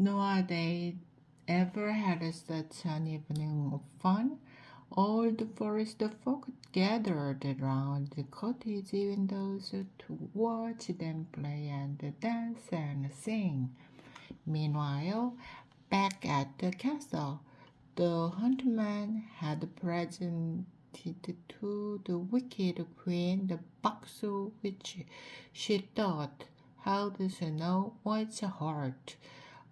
Nor had they ever had such an evening of fun. All the forest folk gathered around the cottage windows to watch them play and dance and sing. Meanwhile, back at the castle, the huntsman had presented to the wicked queen the box which she thought held Snow White's heart.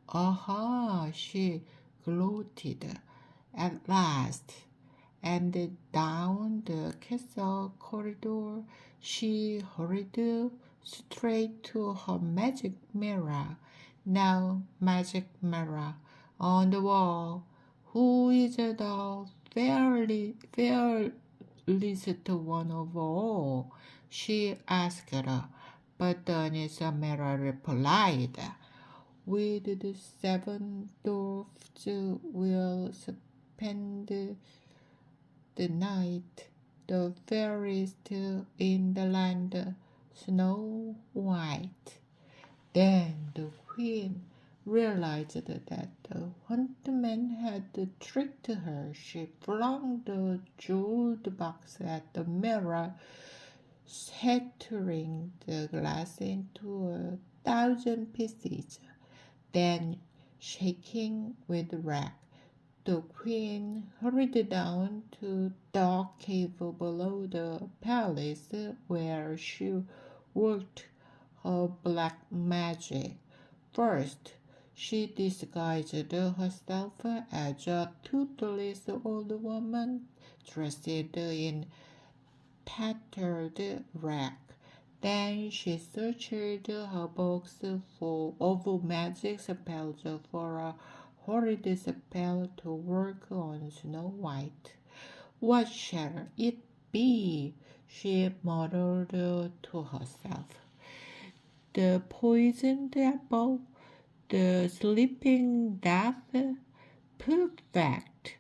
Aha, she gloated at last, and down the castle corridor she hurried straight to her magic mirror. Now, magic mirror on the wall, who is the fairest one of all? She asked her, but the honest mirror replied, with the seven dwarfs will spend the night, the fairest in the land, Snow White. Then the queen realized that the huntsman had tricked her. She flung the jeweled box at the mirror, shattering the glass into 1,000 pieces. Then, shaking with wrath, the queen hurried down to the dark cave below the palace where she worked her black magic. First, she disguised herself as a toothless old woman dressed in tattered rag. Then she searched her books of magic spells for a horrid spell to work on Snow White. What shall it be? She muttered to herself. The poisoned apple, the sleeping death, perfect.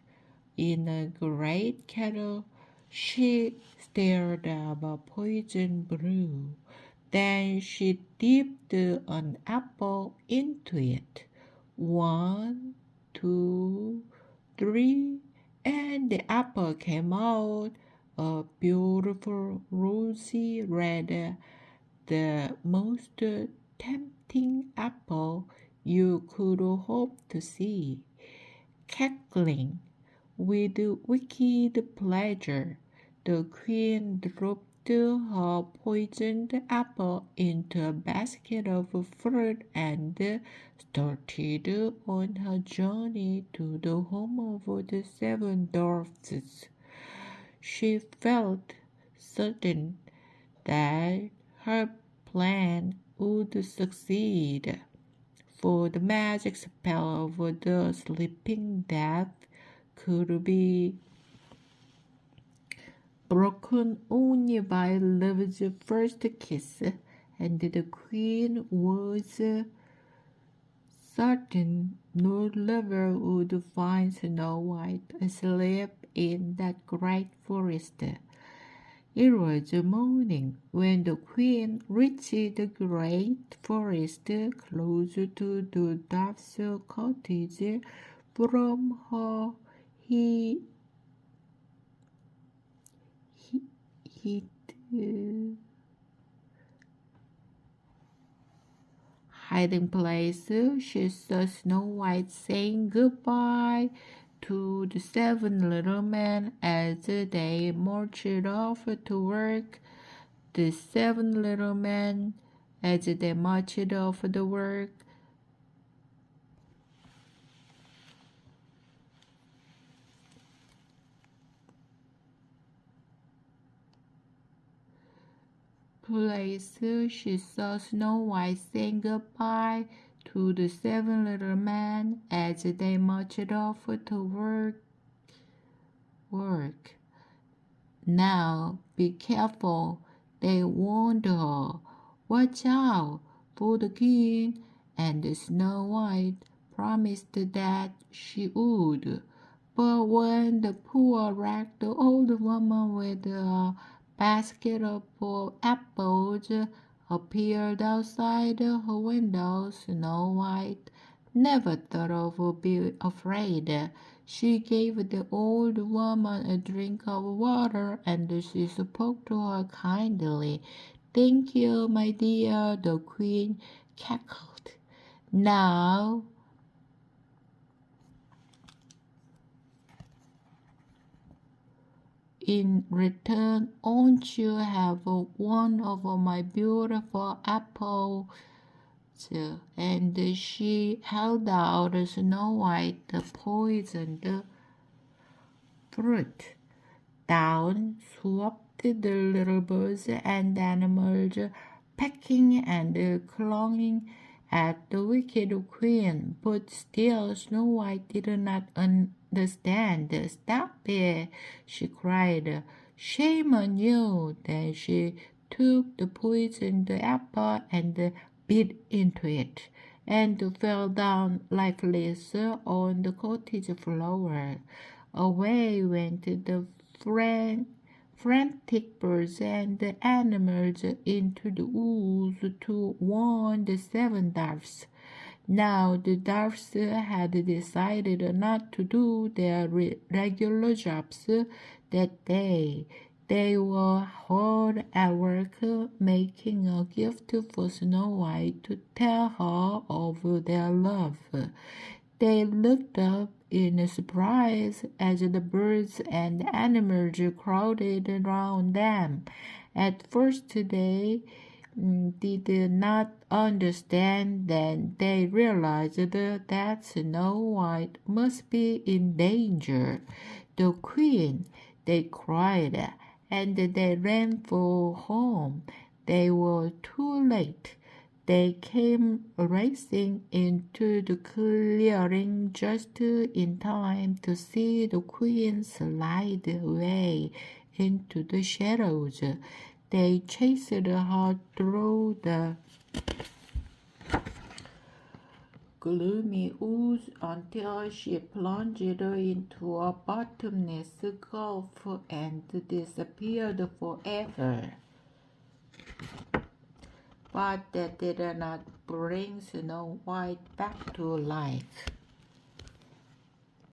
In a great kettle, she stirred up a poison brew. Then she dipped an apple into it. 1, 2, 3, and the apple came out a beautiful rosy red, the most tempting apple you could hope to see. Cackling with wicked pleasure, the queen dropped her poisoned apple into a basket of fruit and started on her journey to the home of the seven dwarfs. She felt certain that her plan would succeed, for the magic spell of the sleeping death could be broken only by love's first kiss, and the queen was certain no lover would find Snow White asleep in that great forest. It was morning when the queen reached the great forest close to the dwarf's cottage. From her hid hiding place, she saw Snow White saying goodbye to the seven little men as they marched off to work. The seven little men, as they marched off to work, place, she saw Snow White saying goodbye to the seven little men as they marched off to work. Now be careful, they warned her. Watch out for the king, and Snow White promised that she would. But when the poor ragged old woman with a basket of apples appeared outside her window, Snow White never thought of being afraid. She gave the old woman a drink of water, and she spoke to her kindly. "Thank you, my dear," the queen cackled. "Now, in return, won't you have one of my beautiful apples?" And she held out Snow White the poisoned fruit. Down swooped the little birds and animals, pecking and clawing at the wicked queen. But still Snow White did not understand. "Stop it!" she cried. "Shame on you!" Then she took the poisoned apple and bit into it, and fell down lifeless on the cottage floor. Away went the frantic birds and the animals into the woods to warn the seven dwarfs. Now the dwarfs had decided not to do their regular jobs that day. They were hard at work making a gift for Snow White to tell her of their love. They looked up in surprise as the birds and animals crowded around them. At first they did not understand. Then they realized that Snow White must be in danger. "The queen!" they cried, and they ran for home. They were too late. They came racing into the clearing just in time to see the queen slide away into the shadows. They chased her through the gloomy woods until she plunged into a bottomless gulf and disappeared forever. But that did not bring Snow White back to life.